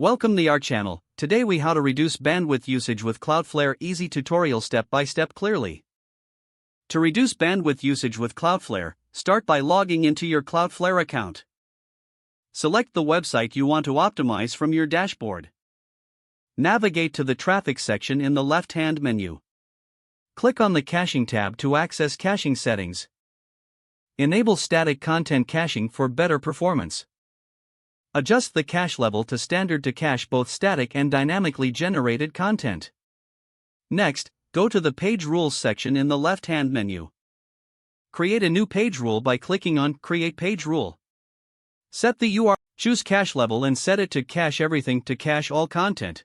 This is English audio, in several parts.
Welcome to our channel. Today we how to reduce bandwidth usage with Cloudflare. Easy tutorial step by step clearly. To reduce bandwidth usage with Cloudflare, start by logging into your Cloudflare account. Select the website you want to optimize from your dashboard. Navigate to the traffic section in the left-hand menu. Click on the caching tab to access caching settings. Enable static content caching for better performance. Adjust the cache level to standard to cache both static and dynamically generated content. Next, go to the Page Rules section in the left-hand menu. Create a new page rule by clicking on Create Page Rule. Set the URL, choose cache level and set it to cache everything to cache all content.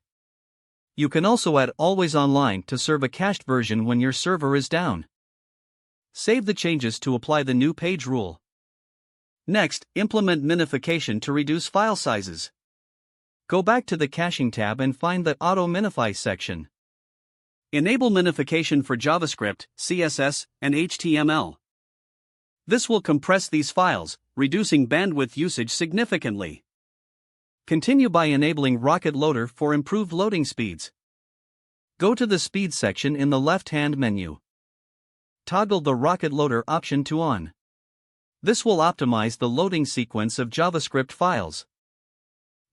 You can also add Always Online to serve a cached version when your server is down. Save the changes to apply the new page rule. Next, implement minification to reduce file sizes. Go back to the caching tab and find the Auto Minify section. Enable minification for JavaScript, CSS, and HTML. This will compress these files, reducing bandwidth usage significantly. Continue by enabling Rocket Loader for improved loading speeds. Go to the Speed section in the left-hand menu. Toggle the Rocket Loader option to on. This will optimize the loading sequence of JavaScript files.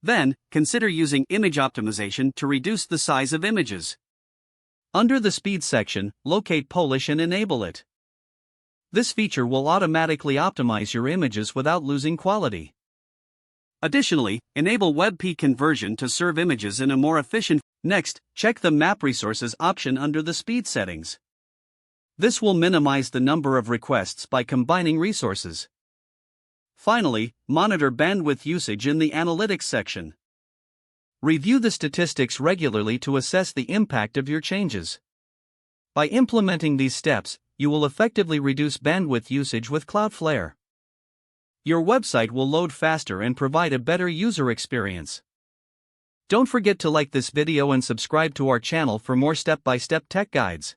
Then, consider using image optimization to reduce the size of images. Under the Speed section, locate Polish and enable it. This feature will automatically optimize your images without losing quality. Additionally, enable WebP conversion to serve images in a more efficient. Next, check the Map Resources option under the Speed settings. This will minimize the number of requests by combining resources. Finally, monitor bandwidth usage in the Analytics section. Review the statistics regularly to assess the impact of your changes. By implementing these steps, you will effectively reduce bandwidth usage with Cloudflare. Your website will load faster and provide a better user experience. Don't forget to like this video and subscribe to our channel for more step-by-step tech guides.